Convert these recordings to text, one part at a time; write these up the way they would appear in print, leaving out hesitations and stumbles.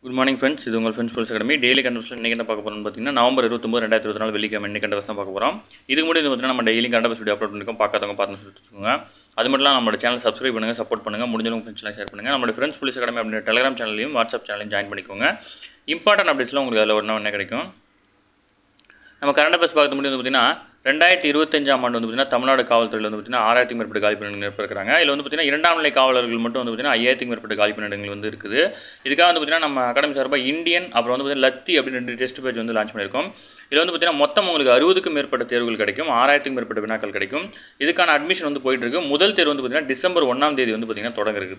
Good morning friends. இது உங்கள் friends police academy. Daily கண்டவர்ஸில் இன்றைக்கி என்ன பார்க்க போகிறோம்னு பார்த்தீங்கன்னா நவம்பர் 29 2024 வெள்ளிக்கிழமை இன்றைக்கி கண்டவர்ஸ் தான் பார்க்க போகிறோம். இதுக்கு முன்னாடி பார்த்தீங்கன்னா நம்ம டெய்லி கண்டவர்ஸ் வீடியோ அப்லோட் பண்ணிருக்கோம். பார்க்காதவங்க பார்த்து வச்சுக்கோங்க. அது மட்டும் இல்லாமல் நம்மளோட சேனல் சப்ஸ்கிரைப் பண்ணுங்கள், சப்போர்ட் பண்ணுங்கள், முடிஞ்சவங்க ஃப்ரெண்ட்ஸ்லாம் ஷேர் பண்ணுங்கள். நம்மளோட ஃப்ரெண்ட்ஸ் போலீஸ் அகாடமி அப்படின்ற டெலிகிராம் சேனலையும் வாட்ஸ்அப் சேனலையும் ஜாயின் பண்ணிக்கோங்க. இம்பார்ட்டன்ட் அப்டேட்ஸ்லாம் உங்களுக்கு அதில் ஒன்றா கிடைக்கும். நம்ம கரண்ட் அஃபேர்ஸ் பார்க்க முடியும் பார்த்தீங்கன்னா 2025ஆம் ஆண்டு பார்த்தீங்கன்னா தமிழ்நாடு காவல்துறையில் பார்த்தீங்கன்னா 6000க்கும் மேற்பட்ட காலி பணியிடங்கள் நிரப்பியிருக்காங்க. இதில் பார்த்தீங்கன்னா 2ஆம் நிலை காவலர்கள் மட்டும் பார்த்தீங்கன்னா 5000க்கும் மேற்பட்ட காலி பணியிடங்கள் இருக்குது. இதுக்காக பார்த்தீங்கன்னா நம்ம அகாடமி சார்பாக இந்தியன் அப்புறம் பார்த்தீங்கன்னா லத்தி அப்படின்னு 2 டெஸ்ட் பேஜ் லான்ச் பண்ணியிருக்கோம். இதில் பார்த்தீங்கன்னா மொத்தம் உங்களுக்கு 60க்கும் மேற்பட்ட தேர்வுகள் கிடைக்கும், 6000க்கும் மேற்பட்ட வினாக்கள் கிடைக்கும். இதுக்கான அட்மிஷன் போயிட்டு இருக்கு. முதல் தேர்வு பார்த்தீங்கன்னா டிசம்பர் 1ஆம் தேதி பார்த்தீங்கன்னா தொடங்குறது.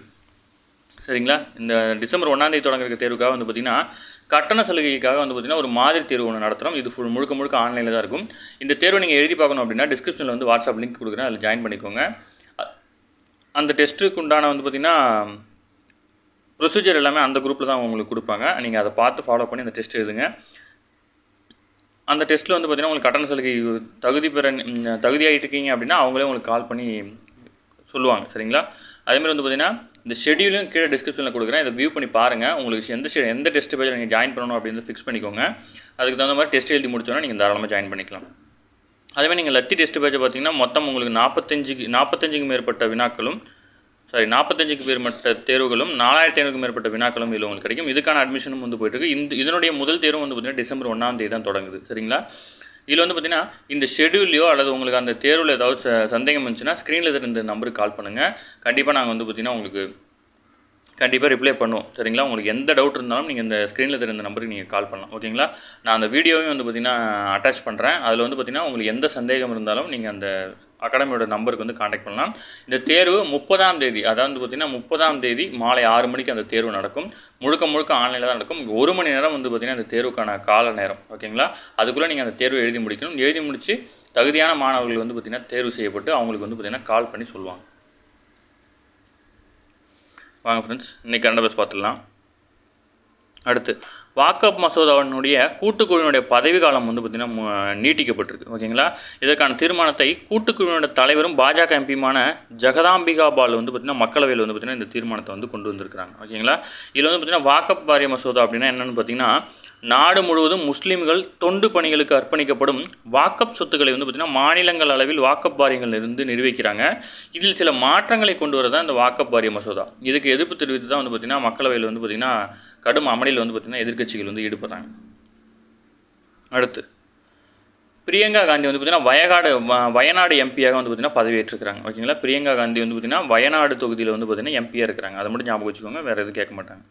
சரிங்களா? இந்த டிசம்பர் 1ஆம் தேதி தொடங்குற தேர்வுக்காக பார்த்தீங்கன்னா கட்டண சலுகைக்காக பார்த்தீங்கன்னா ஒரு மாதிரி தேர்வு ஒன்று நடத்துகிறோம். இது முழுக்க ஆன்லைனில் தான் இருக்கும். இந்த தேர்வை நீங்கள் எழுதி பார்க்கணும் அப்படின்னா டிஸ்கிரிப்ஷனில் வாட்ஸ்அப் லிங்க் கொடுக்குறேன், அதில் ஜாயின் பண்ணிக்கோங்க. அந்த டெஸ்ட்டுக்கு உண்டான பார்த்தீங்கன்னா ப்ரொசீஜர் எல்லாமே அந்த குரூப்பில் தான் உங்களுக்கு கொடுப்பாங்க. நீங்கள் அதை பார்த்து ஃபாலோ பண்ணி அந்த டெஸ்ட் எழுதுங்க. அந்த டெஸ்ட்டில் பார்த்தீங்கன்னா உங்களுக்கு கட்டண சலுகை தகுதியாகிட்டு இருக்கீங்க அப்படின்னா அவங்களே உங்களுக்கு கால் பண்ணி சொல்லுவாங்க. சரிங்களா? அதேமாதிரி பார்த்தீங்கன்னா இந்த ஷெடியூலும் கீழே டிஸ்கிரிப்ஷனில் கொடுக்குறேன். இதை வியூ பண்ணி பாருங்கள். உங்களுக்கு எந்த டெஸ்ட் பேஜில் நீங்கள் ஜாயின் பண்ணணும் அப்படின்னு ஃபிக்ஸ் பண்ணிக்கோங்க. அதுக்கு தகுந்த மாதிரி டெஸ்ட் எழுதி முடிச்சோன்னா நீங்கள் தாராளமாக ஜாயின் பண்ணிக்கலாம். அதேமாதிரி நீங்கள் லத்தி டெஸ்ட் பேஜை பார்த்தீங்கன்னா மொத்தம் உங்களுக்கு 45க்கு மேற்பட்ட வினாக்களும் 45க்கு மேற்பட்ட தேர்வுகளும் 4500க்கும் மேற்பட்ட வினாக்களும் இதில் உங்களுக்கு கிடைக்கும். இதுக்கான அட்மிஷனும் போயிட்டுருக்கு. இதனுடைய முதல் தேர்வு பார்த்தீங்கன்னா டிசம்பர் 1ஆம் தேதி தான் தொடங்குது. சரிங்களா? இதில் பார்த்தீங்கன்னா இந்த ஷெடியூல்லையோ அல்லது உங்களுக்கு அந்த தேர்வில் ஏதாவது சந்தேகம் இருந்துச்சுன்னா ஸ்க்ரீனில் இருந்த நம்பருக்கு கால் பண்ணுங்கள். கண்டிப்பாக நாங்கள் பார்த்தீங்கன்னா உங்களுக்கு கண்டிப்பாக ரிப்ளை பண்ணுவோம். சரிங்களா? உங்களுக்கு எந்த டவுட் இருந்தாலும் நீங்கள் இந்த ஸ்க்ரீனில் தெரிந்த நம்பருக்கு நீங்கள் கால் பண்ணலாம். ஓகேங்களா? நான் அந்த வீடியோவையும் பார்த்தீங்கன்னா அட்டாச் பண்ணுறேன். அதில் பார்த்தீங்கன்னா உங்களுக்கு எந்த சந்தேகம் இருந்தாலும் நீங்கள் அந்த அகாடமியோட நம்பருக்கு காண்டாக்ட் பண்ணலாம். இந்த தேர்வு 30ஆம் தேதி, அதாவது பார்த்தீங்கன்னா 30ஆம் தேதி மாலை 6 மணிக்கு அந்த தேர்வு நடக்கும். முழுக்க ஆன்லைனில் தான் நடக்கும். 1 மணி நேரம் பார்த்தீங்கன்னா அந்த தேர்வுக்கான கால நேரம். ஓகேங்களா? அதுக்குள்ளே நீங்கள் அந்த தேர்வை எழுதி முடிக்கணும். எழுதி முடித்து தகுதியான மாணவர்கள் பார்த்தீங்கன்னா தேர்வு செய்யப்பட்டு அவங்களுக்கு பார்த்தீங்கன்னா கால் பண்ணி சொல்லுவாங்க. வாங்க ஃப்ரெண்ட்ஸ், இன்றைக்கி கரண்ட் அஃபேர்ஸ் பார்த்துடலாம். அடுத்து வாக்கப் மசோதாவினுடைய கூட்டுக்குழுவினுடைய பதவி காலம் பார்த்திங்கன்னா நீட்டிக்கப்பட்டிருக்கு. ஓகேங்களா? இதற்கான தீர்மானத்தை கூட்டுக்குழுவினுடைய தலைவரும் பாஜக எம்பியுமான ஜெகதாம்பிகா பால் பார்த்திங்கன்னா மக்களவையில் பார்த்திங்கன்னா இந்த தீர்மானத்தை கொண்டு வந்திருக்கிறாங்க. ஓகேங்களா? இதில் பார்த்திங்கன்னா வாக்கப் வாரிய மசோதா அப்படின்னா என்னென்னு பார்த்திங்கன்னா நாடு முழுவதும் முஸ்லீம்கள் தொண்டு பணிகளுக்கு அர்ப்பணிக்கப்படும் வாக்கப் சொத்துக்களை பார்த்திங்கன்னா மாநிலங்கள் அளவில் வாக்கப் வாரியங்களிலிருந்து நிர்வகிக்கிறாங்க. இதில் சில மாற்றங்களை கொண்டு வரதான் இந்த வாக்கப் வாரிய மசோதா. இதுக்கு எதிர்ப்பு தெரிவித்து தான் பார்த்திங்கன்னா மக்களவையில் பார்த்திங்கன்னா கடும் அமளியில் பார்த்திங்கன்னா எதிர்க்கட்சிகள் ஈடுபடுறாங்க. அடுத்து பிரியங்கா காந்தி பார்த்திங்கன்னா வயநாடு எம்பியாக பார்த்திங்கன்னா பதவியேற்றிருக்கிறாங்க. ஓகேங்களா? பிரியங்கா காந்தி பார்த்திங்கன்னா வயநாடு தொகுதியில் பார்த்திங்கன்னா எம்பியாக இருக்கிறாங்க. அதை மட்டும் ஞாபகம் வச்சுக்கோங்க, வேறு எதுவும் கேட்க மாட்டாங்க.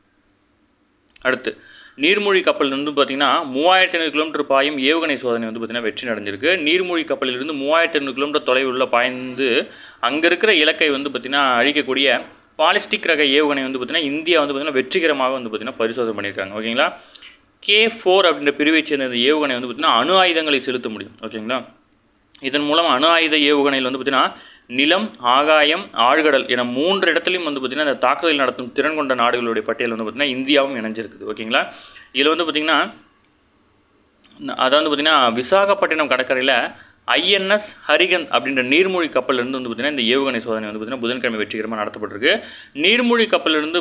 அடுத்து நீர்மூழ்கி கப்பல் பார்த்திங்கன்னா 3500 கிலோமீட்டர் பாயும் ஏவுகணை சோதனை பார்த்திங்கன்னா வெற்றி அடைஞ்சிருக்கு. நீர்மூழ்கி கப்பலிலிருந்து 3500 கிலோமீட்டர் தொலைவுள்ள பாய்ந்து அங்கே இருக்கிற இலக்கை பார்த்திங்கன்னா அழிக்கக்கூடிய பாலிஸ்டிக் ரக ஏவுகணை பார்த்திங்கன்னா இந்தியா பார்த்திங்கன்னா வெற்றிகரமாக பார்த்திங்கன்னா பரிசோதனை பண்ணியிருக்காங்க. ஓகேங்களா? K4 அப்படின்ற பிரிவை சேர்ந்த இந்த ஏவுகணை பார்த்திங்கன்னா அணு ஆயுதங்களை செலுத்த முடியும். ஓகேங்களா? இதன் மூலம் அணு ஆயுத ஏவுகணையில் பார்த்திங்கன்னா நிலம், ஆகாயம், ஆழ்கடல் என 3 இடத்துலையும் பார்த்திங்கன்னா இந்த தாக்குதல் நடத்தும் திறன் கொண்ட நாடுகளுடைய பட்டியல் பார்த்திங்கன்னா இந்தியாவும் இணைஞ்சிருக்குது. ஓகேங்களா? இதில் பார்த்திங்கன்னா அதாவது பார்த்திங்கன்னா விசாகப்பட்டினம் கடற்கரையில் INS ஹரிகந்த் அப்படின்ற நீர்மூழ்கி கப்பலிருந்து பார்த்திங்கன்னா இந்த ஏவுகணை சோதனை பார்த்திங்கன்னா புதன்கிழமை வெற்றிகரமாக நடத்தப்பட்டிருக்கு. நீர்மூழ்கி கப்பலிருந்து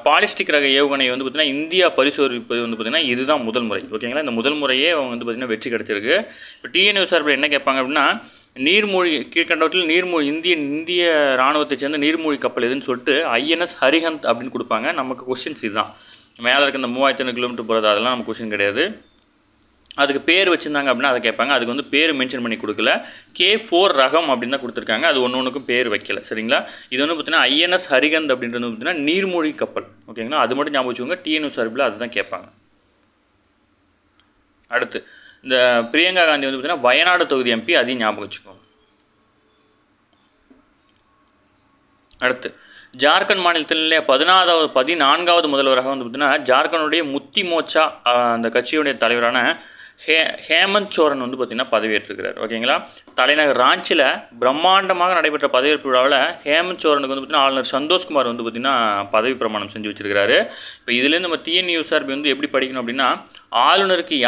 பாலிஸ்டிக் ரக ஏவுகணை பார்த்திங்கன்னா இந்தியா பரிசோதிப்பது பார்த்திங்கன்னா இதுதான் முதல் முறை. ஓகேங்களா? இந்த முதல் முறையே அவங்க பார்த்திங்கன்னா வெற்றி கிடச்சிருக்கு. இப்போ TNU சார்பில் என்ன கேட்பாங்க அப்படின்னா நீர்மூழ்கி கீழ்கண்டவற்றில் இந்திய இராணுவத்தை சேர்ந்த நீர்மூழ்கி கப்பல் எதுன்னு சொல்லிட்டு INS ஹரிகந்த் அப்படின்னு கொடுப்பாங்க. நமக்கு கொஸ்டின்ஸ் இதுதான். மேலே இருக்க இந்த 3500 கிலோமீட்டர் போகிறது அதெல்லாம் நம்ம கொஸ்டின் கிடையாது. அதுக்கு பேர் வச்சுருந்தாங்க அப்படின்னா அதை கேட்பாங்க. அதுக்கு பேர் மென்ஷன் பண்ணி கொடுக்கல. K4 ரகம் அப்படின்னு தான் கொடுத்துருக்காங்க. அது ஒன்றுக்கும் பேர் வைக்கல. சரிங்களா? இது பார்த்திங்கன்னா INS ஹரிகந்த் அப்படின்றது பார்த்திங்கன்னா நீர்மூழ்கி கப்பல். ஓகேங்களா? அது மட்டும் ஞாபகம் வச்சுக்கோங்க. TNU சார்பில் அதுதான் கேட்பாங்க. அடுத்து இந்த பிரியங்கா காந்தி பார்த்திங்கன்னா வயநாடு தொகுதி MP, அதையும் ஞாபகம் வச்சுக்கோங்க. அடுத்து ஜார்க்கண்ட் மாநிலத்திலே 14வது முதல்வராக பார்த்திங்கன்னா ஜார்க்கண்டுடைய முக்தி மோர்ச்சா அந்த கட்சியுடைய தலைவரான ஹேமந்த் சோரன் பார்த்திங்கன்னா பதவியேற்றிருக்கிறார். ஓகேங்களா? தலைநகர் ராஞ்சியில் பிரம்மாண்டமாக நடைபெற்ற பதவியேற்பு விழாவில் ஹேமந்த் சோரனுக்கு பார்த்திங்கன்னா ஆளுநர் சந்தோஷ்குமார் பார்த்திங்கன்னா பதவி பிரமாணம் செஞ்சு வச்சிருக்கிறாரு. இப்போ இதுலேருந்து நம்ம TNU சார்பு எப்படி படிக்கணும் அப்படின்னா ஆளுநருக்கு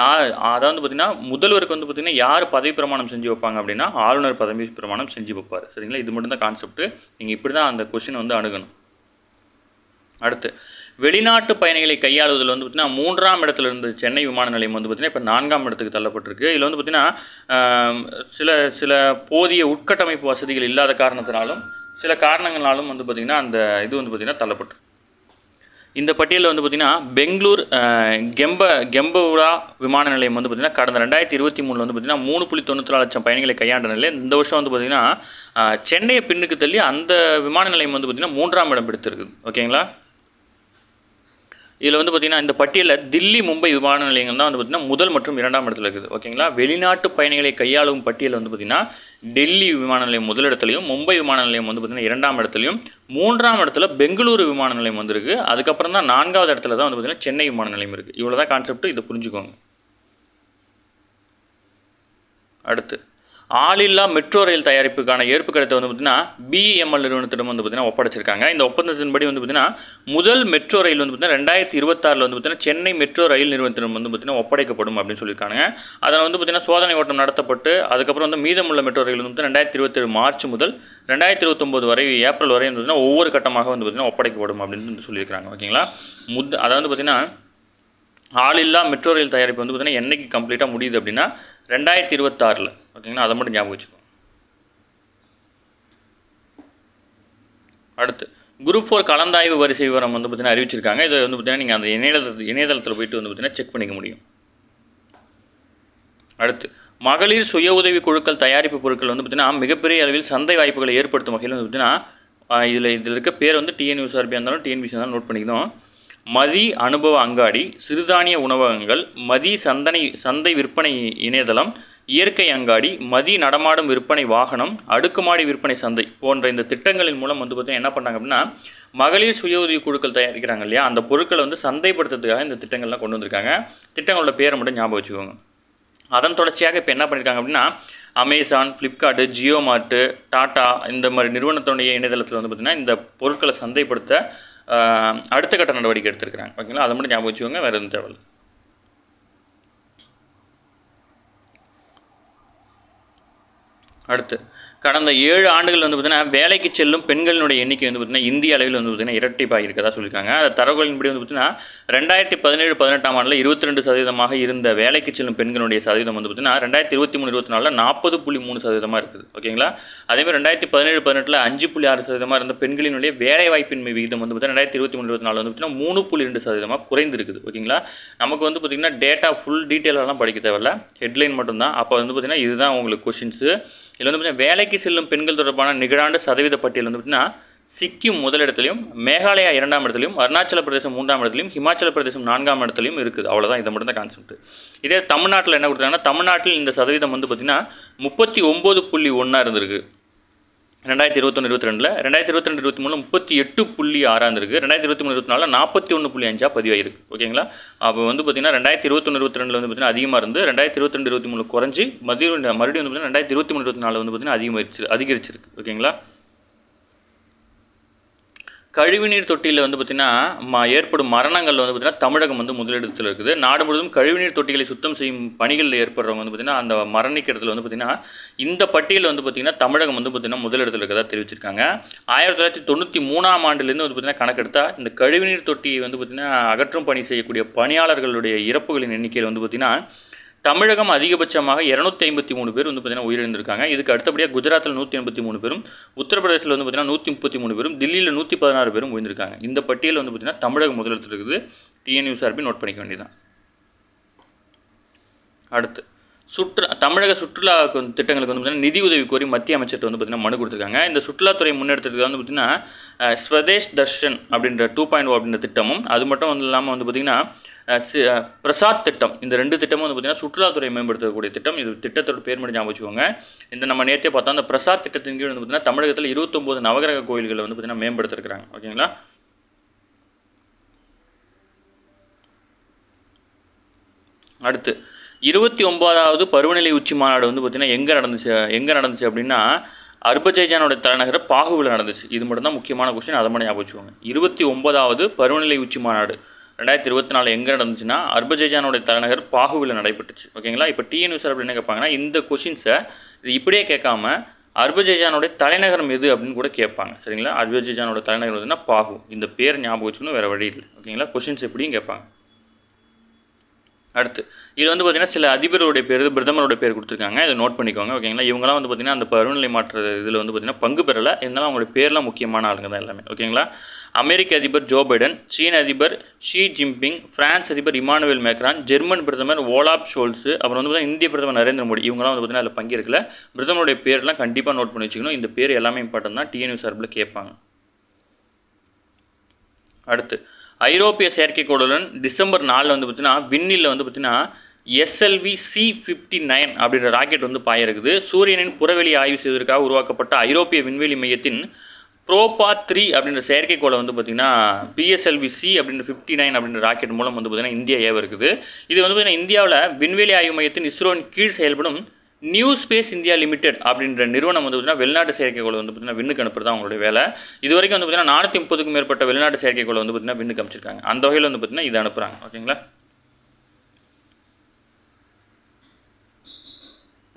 அதாவது பார்த்திங்கன்னா முதல்வருக்கு பார்த்திங்கன்னா யார் பதவி பிரமாணம் செஞ்சு வைப்பாங்க அப்படின்னா ஆளுநர் பதவி பிரமாணம் செஞ்சு வைப்பார். சரிங்களா? இது மட்டும் தான் கான்செப்ட். நீங்கள் இப்படி தான் அந்த கொஸ்டின் அணுகணும். அடுத்து வெளிநாட்டு பயணிகளை கையாளுவதில் வந்து பார்த்திங்கன்னா 3ஆம் இடத்துல இருந்து சென்னை விமான நிலையம் வந்து பார்த்திங்கன்னா இப்போ 4ஆம் இடத்துக்கு தள்ளப்பட்டிருக்கு. இதில் வந்து பார்த்திங்கன்னா சில போதிய உட்கட்டமைப்பு வசதிகள் இல்லாத காரணத்தினாலும் சில காரணங்களாலும் வந்து பார்த்திங்கன்னா அந்த இது வந்து பார்த்திங்கன்னா தள்ளப்பட்டிருக்கு. இந்த பட்டியலில் வந்து பார்த்திங்கன்னா பெங்களூர் கெம்பவுரா விமான நிலையம் வந்து பார்த்திங்கன்னா கடந்த 2023 வந்து பார்த்திங்கன்னா 3.94 லட்சம் பயணிகளை கையாண்ட நிலையில் இந்த வருஷம் வந்து பார்த்திங்கன்னா சென்னையை பின்னுக்கு தள்ளி அந்த விமான நிலையம் வந்து பார்த்திங்கன்னா 3ஆம் இடம் பிடித்திருக்குது. ஓகேங்களா? இதில் வந்து பார்த்திங்கன்னா இந்த பட்டியலில் தில்லி மும்பை விமான நிலையங்கள் தான் வந்து பார்த்திங்கன்னா முதல் மற்றும் 2ஆம் இடத்துல இருக்குது. ஓகேங்களா? வெளிநாட்டு பயணிகளை கையாளும் பட்டியலில் வந்து பார்த்திங்கன்னா டெல்லி விமான நிலையம் முதலிடத்துலையும் மும்பை விமான நிலையம் வந்து பார்த்திங்கன்னா 2ஆம் இடத்துலையும் 3ஆம் இடத்துல பெங்களூரு விமான நிலையம் வந்திருக்கு. அதுக்கப்புறம் தான் 4ஆவது இடத்துல தான் வந்து பார்த்திங்கன்னா சென்னை விமான நிலையம் இருக்குது. இவ்வளோ தான் கான்செப்ட், இதை புரிஞ்சுக்கோங்க. அடுத்து ஆளில்லா மெட்ரோ ரயில் தயாரிப்புக்கான ஏற்பு கடிதத்தை வந்து பார்த்திங்கன்னா BEML நிறுவனத்திடம் வந்து பார்த்திங்கன்னா ஒப்படைச்சிருக்காங்க. இந்த ஒப்பந்தத்தின்படி வந்து பார்த்திங்கன்னா முதல் மெட்ரோ ரயில் வந்து பார்த்திங்கன்னா 2026 வந்து பார்த்திங்கன்னா சென்னை மெட்ரோ ரயில் நிறுவனத்திடம் வந்து பார்த்திங்கன்னா ஒப்படைக்கப்படும் அப்படின்னு சொல்லியிருக்காங்க. அதில் வந்து பார்த்திங்கன்னா சோதனை ஓட்டம் நடத்தப்பட்டு அதுக்கப்புறம் வந்து மீதமுள்ள மெட்ரோ ரயில் வந்து 2027 மார்ச் முதல் 2029 வரை ஏப்ரல் வரை வந்து பார்த்திங்கன்னா ஒவ்வொரு கட்டமாக வந்து பார்த்திங்கன்னா ஒப்படைக்கப்படும் அப்படின்னு சொல்லியிருக்காங்க. ஓகேங்களா? அதாவது பார்த்திங்கன்னா ஆளில்லா மெட்ரோ ரயில் தயாரிப்பு வந்து பார்த்திங்கன்னா என்னைக்கு கம்ப்ளீட்டாக முடியுது அப்படின்னா 2026. ஓகேங்களா? அதை மட்டும் ஞாபகம் வச்சுக்கோங்க. அடுத்து குரூப் 4 கலந்தாய்வு வரிசை விவரம் வந்து பார்த்திங்கன்னா அறிவிச்சிருக்காங்க. இதை வந்து பார்த்திங்கன்னா நீங்கள் அந்த இணையதளத்தில் போய்ட்டு வந்து பார்த்திங்கன்னா செக் பண்ணிக்க முடியும். அடுத்து மகளிர் சுய உதவி குழுக்கள் தயாரிப்பு பொருட்கள் வந்து பார்த்திங்கன்னா மிகப்பெரிய அளவில் சந்தை வாய்ப்புகளை ஏற்படுத்தும் வகையில் வந்து பார்த்திங்கன்னா இதில் இருக்க பேர் வந்து TNUSRB இருந்தாலும் TNPSC இருந்தாலும் நோட் பண்ணிக்கணும். மதி அனுபவ அங்காடி, சிறுதானிய உணவகங்கள், மதி சந்தை விற்பனை இணையதளம், இயற்கை அங்காடி, மதி நடமாடும் விற்பனை வாகனம், அடுக்குமாடி விற்பனை சந்தை போன்ற இந்த திட்டங்களின் மூலம் வந்து பார்த்திங்கன்னா என்ன பண்ணாங்க அப்படின்னா மகளிர் சுய உதவி குழுக்கள் தயாரிக்கிறாங்க இல்லையா, அந்த பொருட்களை வந்து சந்தைப்படுத்துறதுக்காக இந்த திட்டங்கள்லாம் கொண்டு வந்திருக்காங்க. திட்டங்களோட பேரை மட்டும் ஞாபகம் வச்சுக்கோங்க. அதன் தொடர்ச்சியாக இப்போ என்ன பண்ணியிருக்காங்க அப்படின்னா Amazon, Flipkart, Jio mart, tata இந்த மாதிரி நிறுவனத்துடைய இணையதளத்தில் வந்து பார்த்திங்கன்னா இந்த பொருட்களை சந்தைப்படுத்த அடுத்த கட்ட நடவடிக்கை எடுத்திருக்கிறாங்க. ஓகேங்களா? அதை மட்டும் ஞாபகம் வச்சுக்கோங்க, வேறு எதுவும் தேவையில்லை. அடுத்து கடந்த 7 ஆண்டுகள் வந்து பார்த்திங்கன்னா வேலைக்கு செல்லும் பெண்களினுடைய எண்ணிக்கை வந்து பார்த்திங்கன்னா இந்திய அளவில் வந்து பார்த்திங்கன்னா இரட்டிப்பாக இருக்கிறதா சொல்லியிருக்காங்க. அந்த தரவுகளின்படி வந்து பார்த்திங்கன்னா 2017-18ஆம் ஆண்டில் 22% இருந்த வேலைக்கு செல்லும் பெண்களுடைய சதவீதம் வந்து பார்த்திங்கன்னா 2023-24 40.3% இருக்குது. ஓகேங்களா? அதேமாதிரி 2017-18 5.6% இருந்த பெண்களினுடைய வேலை வாய்ப்பின்மை விகிதம் வந்து பார்த்திங்கன்னா 2023-24 வந்து பார்த்திங்கன்னா 3.2% குறைந்திருக்குது. ஓகேங்களா? நமக்கு வந்து பார்த்திங்கன்னா டேட்டா ஃபுல் டீட்டெயிலெலாம் படிக்க தேவையில்ல, ஹெட்லைன் மட்டும்தான். அப்போ வந்து பார்த்திங்கன்னா இதுதான் உங்களுக்கு கொஷின்ஸு. இதில் வந்து பார்த்திங்கன்னா வேலைக்கு செல்லும் பெண்கள் தொடர்பான நிகழாண்டு சதவீத பட்டியல் வந்து பார்த்திங்கன்னா சிக்கிம் முதலிடத்திலையும், மேகாலயா 2ஆம் இடத்துலையும், அருணாச்சல பிரதேசம் 3ஆம் இடத்துலையும், ஹிமாச்சல பிரதேசம் 4ஆம் இடத்துலையும் இருக்குது. அவ்வளோதான், இதை மட்டும் தான் கான்செப்ட். இதே தமிழ்நாட்டில் என்ன கொடுத்தாங்கன்னா தமிழ்நாட்டில் இந்த சதவீதம் வந்து பார்த்திங்கன்னா 39.1 இருந்திருக்கு 2021-22. 2022-23 38.6 இருந்திருக்கு. 2023-24 41.5 பதிவாயிருக்கு. ஓகேங்களா? அப்போ வந்து பார்த்திங்கன்னா 2021-22 வந்து பார்த்திங்கன்னா அதிகமாக இருந்து 2022-23 குறைஞ்சி மறுபடியும் வந்து பார்த்திங்கன்னா 2023-24 வந்து பார்த்திங்கன்னா அதிகரிச்சிருக்கு. ஓகேங்களா? கழிவுநீர் தொட்டியில் வந்து பார்த்திங்கன்னா ஏற்படும் மரணங்கள் வந்து பார்த்திங்கன்னா தமிழகம் வந்து முதலிடத்தில் இருக்குது. நாடு முழுவதும் கழிவுநீர் தொட்டிகளை சுத்தம் செய்யும் பணிகளில் ஏற்படுறவங்க வந்து பார்த்திங்கன்னா அந்த மரணிக்கிறதுல வந்து பார்த்திங்கன்னா இந்த பட்டியலில் வந்து பார்த்திங்கன்னா தமிழகம் வந்து பார்த்திங்கன்னா முதலிடத்தில் இருக்கிறதா தெரிவிச்சிருக்காங்க. 1993ஆம் ஆண்டிலேருந்து வந்து பார்த்திங்கன்னா கணக்கெடுத்தால் இந்த கழிவுநீர் தொட்டியை வந்து பார்த்திங்கன்னா அகற்றும் பணி செய்யக்கூடிய பணியாளர்களுடைய இறப்புகளின் எண்ணிக்கையில் வந்து பார்த்திங்கன்னா தமிழகம் அதிகபட்சமாக 253 பேர் வந்து பார்த்திங்கன்னா உயிரிழந்திருக்காங்க. இதுக்கு அடுத்தபடியாக குஜராத்தில் 183 பேரும், உத்தரப்பிரதேசில் வந்து பார்த்திங்கன்னா 133 பேரும், தில்லியில் 116 பேரும் உயிர்ந்திருக்காங்க. இந்த பட்டியலில் வந்து பார்த்திங்கன்னா தமிழகம் முதலிடத்தில் இருக்குது. TNUSRB நோட் பண்ணிக்க வேண்டியதான். அடுத்து தமிழக சுற்றுலா திட்டங்களுக்கு வந்து பார்த்திங்கன்னா நிதி உதவி கோரி மத்திய அமைச்சர்கிட்ட வந்து பார்த்திங்கன்னா மனு கொடுத்துருக்காங்க. இந்த சுற்றுலாத்துறை முன்னெடுத்ததுக்கு வந்து பார்த்திங்கன்னா ஸ்வதேஷ் தர்ஷன் அப்படின்ற 2.0 அப்படின்ற திட்டமும், அது மட்டும் வந்து இல்லாமல் வந்து பார்த்திங்கன்னா பிரசாத் திட்டம், இந்த 2 திட்டமும் வந்து பார்த்திங்கன்னா சுற்றுலாத்துறை மேம்படுத்தக்கூடிய திட்டம். இது திட்டத்தோட பேர் மட்டும் ஞாபகம் வச்சுக்கோங்க. இந்த நம்ம நேற்றே பார்த்தோம், அந்த பிரசாத் திட்டத்தின் கீழ் வந்து பார்த்திங்கன்னா தமிழகத்தில் 29 நவகிரக கோயில்களை வந்து பார்த்திங்கன்னா மேம்படுத்திருக்கிறாங்க. ஓகேங்களா? அடுத்து 29வது பருவநிலை உச்சி மாநாடு வந்து பார்த்திங்கன்னா எங்கே நடந்துச்சு அப்படின்னா அர்பஜைஜானோட தலைநகர பாகுவில் நடந்துச்சு. இது மட்டும் தான் முக்கியமான கொஸ்டின், அதை மட்டும் ஞாபகம் வச்சுக்கோங்க. 29வது பருவநிலை உச்சி மாநாடு 2024 எங்கே நடந்துச்சுன்னா அர்பஜைஜானோட தலைநகர் பாகுவில் நடைபெற்றுச்சு. ஓகேங்களா? இப்போ TNUSRB என்ன கேட்பாங்கன்னா இந்த கொஷின்ஸை இது இப்படியே கேட்காம அர்பஜைஜானோட தலைநகரம் எது அப்படின்னு கூட கேட்பாங்க. சரிங்களா? அர்பஜைஜானோட தலைநகரம் எதுனா பாகு. இந்த பேர் ஞாபகம் வச்சுக்கணும், வேறு வழி இல்லை. ஓகேங்களா? கொஷின்ஸ் எப்படியும் கேட்பாங்க. அடுத்து இது வந்து பார்த்திங்கன்னா சில அதிபருடைய பேர், பிரதமருடைய பேர் கொடுத்துருக்காங்க. இதை நோட் பண்ணிக்கோங்க. ஓகேங்களா? இவங்களாம் வந்து பார்த்திங்கன்னா அந்த பருவநிலை மாற்ற இதில் வந்து பார்த்திங்கன்னா பங்கு பெறலை. இருந்தாலும் அவங்களுடைய பேர்லாம் முக்கியமான ஆளுங்க தான் எல்லாமே. ஓகேங்களா? அமெரிக்க அதிபர் ஜோ பைடன், சீன அதிபர் ஷி ஜின்பிங், பிரான்ஸ் அதிபர் இமானுவேல் மேக்ரான், ஜெர்மன் பிரதமர் ஓலாப் ஷோல்ஸ், அப்புறம் வந்து பார்த்திங்கன்னா இந்திய பிரதமர் நரேந்திர மோடி. இவங்களாம் வந்து பார்த்திங்கன்னா அதில் பங்கேற்கல. பிரதமருடைய பேர்லாம் கண்டிப்பாக நோட் பண்ணி வச்சுக்கணும். இந்த பேர் எல்லாமே இம்பார்ட்டன் தான், டிஎன்யூ சார்பில் கேட்பாங்க. அடுத்து ஐரோப்பிய செயற்கைக்கோளுடன் டிசம்பர் 4 வந்து பார்த்திங்கன்னா விண்ணில் வந்து பார்த்திங்கன்னா SLV C-59 அப்படின்ற ராக்கெட் வந்து பாயிருக்குது. சூரியனின் புறவெளி ஆய்வு செய்வதற்காக உருவாக்கப்பட்ட ஐரோப்பிய விண்வெளி மையத்தின் ப்ரோபா 3 அப்படின்ற செயற்கைக்கோளை வந்து பார்த்திங்கன்னா PSLV-C அப்படின்ற 59 அப்படின்ற ராக்கெட் மூலம் வந்து பார்த்திங்கன்னா இந்தியா ஏவ இருக்குது. இது வந்து பார்த்திங்கன்னா இந்தியாவில் விண்வெளி ஆய்வு மையத்தின் இஸ்ரோவின் கீழ் செயல்படும் நியூ ஸ்பேஸ் இந்தியா லிமிடெட் அப்படின்ற நிறுவனம் வந்து பார்த்திங்கன்னா வெளிநாட்டு செயற்கைக்கோளை வந்து பார்த்திங்கன்னா விண்ணுக்கு அனுப்புறது தான் அவங்களுடைய வேலை. இது வரைக்கும் வந்து பார்த்திங்கன்னா 430க்கும் மேற்பட்ட வெளிநாட்டு செயற்கைக்கோளை வந்து பார்த்திங்கன்னா விண்ணுக்கு அனுப்பிச்சிருக்காங்க. அந்த வகையில் வந்து பார்த்திங்கன்னா இதை அனுப்புகிறாங்க. ஓகேங்களா?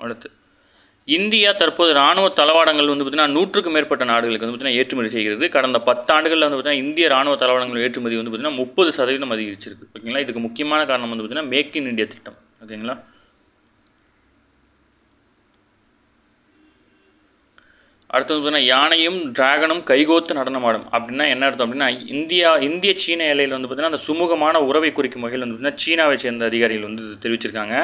அடுத்து இந்தியா தற்போது இராணுவ தளவாடங்கள் வந்து பார்த்திங்கன்னா 100க்கும் மேற்பட்ட நாடுகளுக்கு வந்து பார்த்திங்கன்னா ஏற்றுமதி செய்கிறது. கடந்த 10 ஆண்டுகளில் வந்து பார்த்திங்கன்னா இந்திய இராணுவ தளவாடங்கள் ஏற்றுமதி வந்து பார்த்திங்கன்னா 30% அதிகரிச்சிருக்கு. ஓகேங்களா? இதுக்கு முக்கியமான காரணம் வந்து பார்த்திங்கன்னா மேக் இன் இந்தியா திட்டம். ஓகேங்களா? அடுத்து வந்து பார்த்தீங்கன்னா யானையும் டிராகனும் கைகோத்து நடனமாடும் அப்படின்னா என்ன அர்த்தம் அப்படின்னா இந்திய சீன எல்லையில் வந்து பார்த்திங்கன்னா அந்த சுமூகமான உறவை குறிக்கும் வகையில் வந்து பார்த்திங்கன்னா சீனாவை சேர்ந்த அதிகாரிகள் வந்து தெரிவிச்சிருக்காங்க.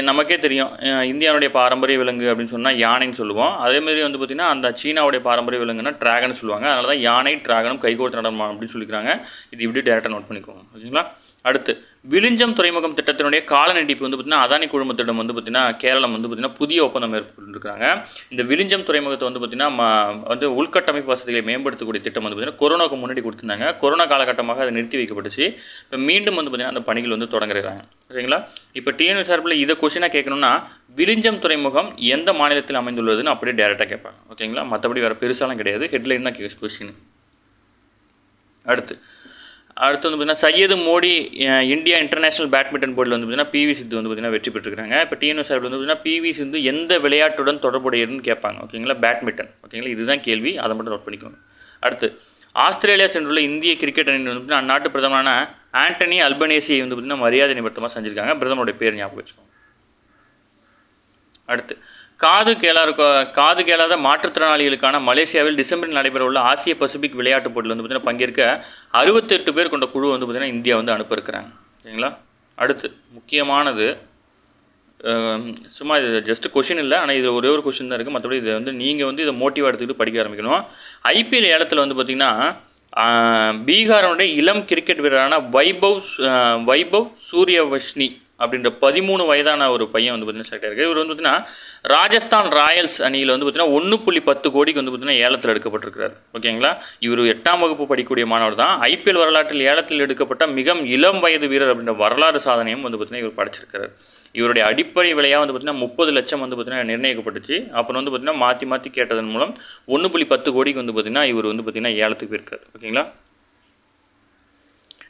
நமக்கே தெரியும் இந்தியாவுடைய பாரம்பரிய விலங்கு அப்படின்னு சொன்னால் யானைன்னு சொல்லுவோம். அதேமாதிரி வந்து பார்த்திங்கன்னா அந்த சீனாவுடைய பாரம்பரிய விலங்குன்னா டிராகன் சொல்லுவாங்க. அதனால தான் யானை டிராகனும் கைகோத்து நடனமாடும் அப்படின்னு சொல்லிக்கிறாங்க. இது இப்படி டேரெக்டாக நோட் பண்ணிக்கோங்க. ஓகேங்களா? அடுத்து விழிஞ்சம் துறைமுகம் திட்டத்தினுடைய கால நீட்டிப்பு வந்து பார்த்திங்கன்னா அதானி குழுமத்திடம் வந்து பார்த்திங்கன்னா கேரளம் வந்து பார்த்திங்கன்னா புதிய ஒப்பந்தம் மேற்கொண்டிருக்கிறாங்க. இந்த விழிஞ்சம் துறைமுகத்தை வந்து பார்த்திங்கன்னா வந்து உள்கட்டமைப்பு வசதிகளை மேம்படுத்தக்கூடிய திட்டம் வந்து பார்த்திங்கன்னா கொரோனாவுக்கு முன்னாடி கொடுத்துருந்தாங்க. கொரோனா காலகட்டமாக அதை நிறுத்தி வைக்கப்பட்டுச்சு. இப்போ மீண்டும் வந்து பார்த்திங்கன்னா அந்த பணிகள் வந்து தொடங்குறாங்க. ஓகேங்களா? இப்போ டிஎன்யூ சார்பில் இதை கொஸ்டினாக கேட்கணும்னா விழிஞ்சம் துறைமுகம் எந்த மாநிலத்தில் அமைந்துள்ளதுன்னு அப்படியே டேரெக்டாக கேட்பாங்க. ஓகேங்களா? மற்றபடி வேறு பெருசாலாம் கிடையாது, ஹெட்லைன் தான் கொஸ்டின். அடுத்து வந்து பார்த்திங்கன்னா Syed Modi India international badminton போர்டில் வந்து பார்த்திங்கன்னா PV சிந்து வந்து பார்த்திங்கன்னா வெற்றி பெற்றிருக்காங்க. இப்போ டிஎன்யூ சார்பில் வந்து பார்த்திங்கன்னா PV சிந்து எந்த விளையாட்டுடன் தொடர்புடையதுன்னு கேட்பாங்க. ஓகேங்களா? பேட்மிண்டன். ஓகேங்களா? இதுதான் கேள்வி, அதை மட்டும் நோட் பண்ணிக்கோங்க. அடுத்து ஆஸ்திரேலியா சென்றுள்ள இந்திய கிரிக்கெட் அணி வந்து பார்த்திங்கன்னா அந்நாட்டு பிரதமரான ஆண்டனி அல்பனேசியை வந்து பார்த்திங்கன்னா மரியாதை நிமித்தமாக செஞ்சுருக்காங்க. பிரதமருடைய பேர் ஞாபகம் வச்சுக்கோங்க. அடுத்து காது கேளாத மாற்றுத்திறனாளிகளுக்கான மலேசியாவில் டிசம்பரில் நடைபெறவுள்ள ஆசிய பசிபிக் விளையாட்டுப் போட்டியில் வந்து பார்த்திங்கன்னா பங்கேற்க 68 பேர் கொண்ட குழு வந்து பார்த்திங்கன்னா இந்தியா வந்து அனுப்ப இருக்கிறாங்க. ஓகேங்களா? அடுத்து முக்கியமானது சும்மா இது ஜஸ்ட் கொஷின் இல்லை, ஆனால் இது ஒரே ஒரு கொஷின் தான் இருக்குது. மற்றபடி இதை வந்து நீங்கள் வந்து இதை மோட்டிவாக எடுத்துக்கிட்டு படிக்க ஆரம்பிக்கணும். IPL ஏலத்தில் வந்து பார்த்திங்கன்னா பீகாரோடைய இளம் கிரிக்கெட் வீரரான வைபவ் சூரியவஷ்ணி அப்படின்ற 13 வயதான ஒரு பையன் வந்து பார்த்திங்கன்னா செலக்ட் ஆகிருக்கு. இவர் வந்து பார்த்திங்கன்னா ராஜஸ்தான் ராயல்ஸ் அணியில் வந்து பார்த்திங்கன்னா 1.10 கோடிக்கு வந்து பார்த்திங்கன்னா ஏலத்தில் எடுக்கப்பட்டிருக்கிறார். ஓகேங்களா? இவர் 8ஆம் வகுப்பு படிக்கக்கூடிய மாணவர் தான். IPL வரலாற்றில் ஏலத்தில் எடுக்கப்பட்ட மிக இளம் வயது வீரர் அப்படின்ற வரலாறு சாதனையும் வந்து பார்த்திங்கன்னா இவர் படைச்சிருக்கிறார். இவருடைய அடிப்படை விலையாக வந்து பார்த்திங்கன்னா 30 லட்சம் வந்து பார்த்திங்கன்னா நிர்ணயிக்கப்பட்டுச்சு. அப்புறம் வந்து பார்த்திங்கன்னா மாற்றி கேட்டதன் மூலம் 1.10 கோடிக்கு வந்து பார்த்திங்கன்னா இவர் வந்து பார்த்திங்கன்னா ஏலத்துக்கு போயிருக்கார். ஓகேங்களா?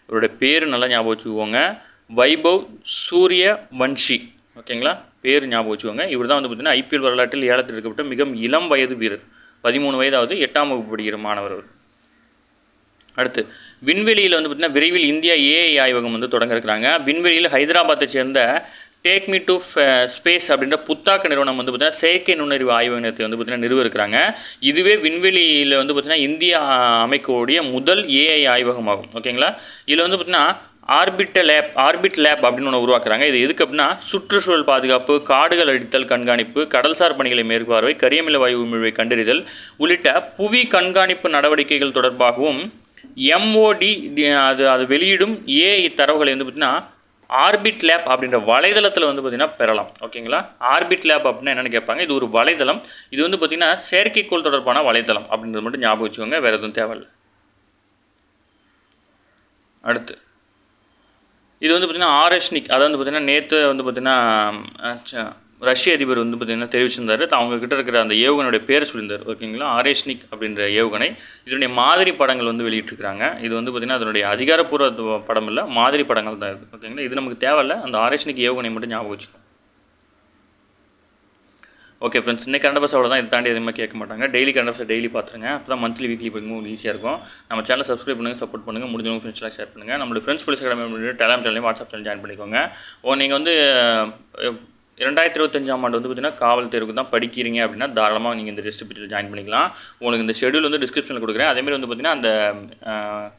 இவருடைய பேர் நல்லா ஞாபகம் வச்சுக்கோங்க, வைபவ் சூரியவன்ஷி. ஓகேங்களா? பேர் ஞாபகம் வச்சுக்கோங்க. இவர் தான் வந்து பார்த்திங்கன்னா IPL வரலாற்றில் ஏலத்தில் எடுக்கப்பட்ட மிக இளம் வயது வீரர். 13 வயதாவது, 8ஆம் வகுப்பு படிக்கிற மாணவர் அவர். அடுத்து விண்வெளியில் வந்து பார்த்திங்கன்னா விரைவில் இந்தியா AI ஆய்வகம் வந்து தொடங்க இருக்கிறாங்க. விண்வெளியில் ஹைதராபாத்தை சேர்ந்த டேக் மீ டு ஸ்பேஸ் அப்படின்ற புத்தாக்க நிறுவனம் வந்து பார்த்திங்கன்னா செயற்கை நுண்ணறிவு ஆய்வகத்தை வந்து பார்த்திங்கன்னா நிறுவ இருக்கிறாங்க. இதுவே விண்வெளியில் வந்து பார்த்திங்கன்னா இந்தியா அமைக்கக்கூடிய முதல் AI ஆய்வகமாகும். ஓகேங்களா? இதில் வந்து பார்த்திங்கன்னா ஆர்பிட் லேப் அப்படின்னு ஒன்று உருவாக்குறாங்க. இது எதுக்கு அப்படின்னா சுற்றுச்சூழல் பாதுகாப்பு, காடுகள் அழித்தல் கண்காணிப்பு, கடல்சார் பணிகளை மேற்பார்வை, கரியமில வாயு உமிழ்வை கண்டறிதல் உள்ளிட்ட புவி கண்காணிப்பு நடவடிக்கைகள் தொடர்பாகவும் MOD அது வெளியிடும் AI தரவுகளை வந்து பார்த்திங்கன்னா ஆர்பிட் லேப் அப்படின்ற வலைதளத்தில் வந்து பார்த்திங்கன்னா பெறலாம். ஓகேங்களா? ஆர்பிட் லேப் அப்படின்னா என்னென்னு கேட்பாங்க. இது ஒரு வலைதளம். இது வந்து பார்த்திங்கன்னா செயற்கைக்கோள் தொடர்பான வலைதளம் அப்படின்றது மட்டும் ஞாபகம் வச்சுக்கோங்க, வேறு எதுவும் தேவையில்லை. அடுத்து இது வந்து பார்த்திங்கன்னா ஆரஷ்னிக், அதாவது வந்து பார்த்திங்கன்னா நேற்று வந்து பார்த்திங்கன்னா ரஷ்ய அதிபர் வந்து பார்த்திங்கன்னா தெரிவிச்சிருந்தார். அவங்கக்கிட்ட இருக்கிற அந்த ஏவுகணையுடைய பேர் சொல்லியிருந்தார். ஓகேங்களா? ஆரஷ்னிக் அப்படின்ற ஏவுகணை. இதனுடைய மாதிரி படங்கள் வந்து வெளியிட்டிருக்கிறாங்க. இது வந்து பார்த்திங்கன்னா அதனுடைய அதிகாரப்பூர்வ படம் இல்லை, மாதிரி படங்கள் தான் இருக்குது. ஓகேங்களா? இது நமக்கு தேவையில்லை, அந்த ஆரஷ்னிக் ஏவுகணை மட்டும் ஞாபகம் வச்சுக்கோங்க. ஓகே ஃப்ரெண்ட்ஸ், இன்றைக்கி கரண்ட் அஃபேர்ஸ் அவ்வளோ தான். இதை தாண்டி எதுவுமே கேட்க மாட்டாங்க. டெய்லி கரண்ட் அஃபேர்ஸ் டெய்லி பார்த்துருங்க. அப்போ தான் மந்த்லி வீக்லி படிக்கும்போது உங்களுக்கு ஈஸியாக இருக்கும். நம்ம சேனலை சப்ஸ்கிரைப் பண்ணுங்கள், சப்போர்ட் பண்ணுங்கள். முடிஞ்சவங்க ஃப்ரெண்ட்ஸ்லாம் ஷேர் பண்ணுங்கள். நம்மளோட ஃப்ரெண்ட்ஸ் போலீஸ் அகாடமி டெலிகிராம் சேனலையும் வாட்ஸ்அப் சேனல் ஜாயின் பண்ணிக்கோங்க. நீங்கள் வந்து 2025ஆம் ஆண்டு வந்து பார்த்தீங்கன்னா காவல் தேர்வுக்கு தான் படிக்கிறீங்க அப்படின்னா தாராளமாக நீங்கள் இந்த டெஸ்ட் பீரியட் ஜாயின் பண்ணிக்கலாம். உங்களுக்கு இந்த ஷெடியூல் வந்து டிஸ்கிரிப்ஷனில் கொடுக்குறேன். அதேமாதிரி வந்து பார்த்தீங்கன்னா அந்த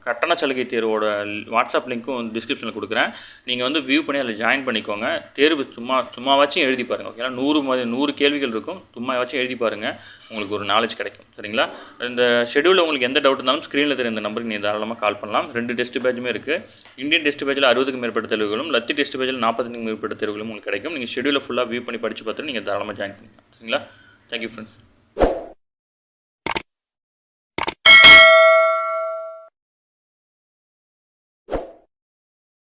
கட்டண சலுகை தேர்வோட வாட்ஸ்அப் லிங்க்கும் வந்து டிஸ்கிரிப்ஷனில் கொடுக்குறேன். நீங்கள் வந்து வியூ பண்ணி அதில் ஜாயின் பண்ணிக்கோங்க. தேர்வு சும்மாவாச்சும் எழுதி பாருங்கள். ஓகேங்களா? 100 கேள்விகள் இருக்கும். சும்மாவாச்சும் எழுதி பாருங்கள். உங்களுக்கு ஒரு நாலேஜ் கிடைக்கும். சரிங்களா? இந்த ஷெடியூலில் உங்களுக்கு எந்த டவுட் இருந்தாலும் ஸ்க்ரீனில் தெரியும் இந்த நம்பருக்கு நீங்கள் தாராளமாக கால் பண்ணலாம். 2 டெஸ்ட் பேட்சுமே இருக்குது. இந்தியன் டெஸ்ட் பேட்சில் 60க்கும் மேற்பட்ட தேர்வுகளும், லத்தி டெஸ்ட் பேட்சில் 45க்கும் மேற்பட்ட தேர்வுகளும் உங்களுக்கு கிடைக்கும். நீங்கள் ஷெடியூலை ஃபுல்லாக வியூ பண்ணி படித்து பார்த்துட்டு நீங்கள் தாராளமாக ஜாயின் பண்ணிக்கலாம். சரிங்களா? Thank you friends.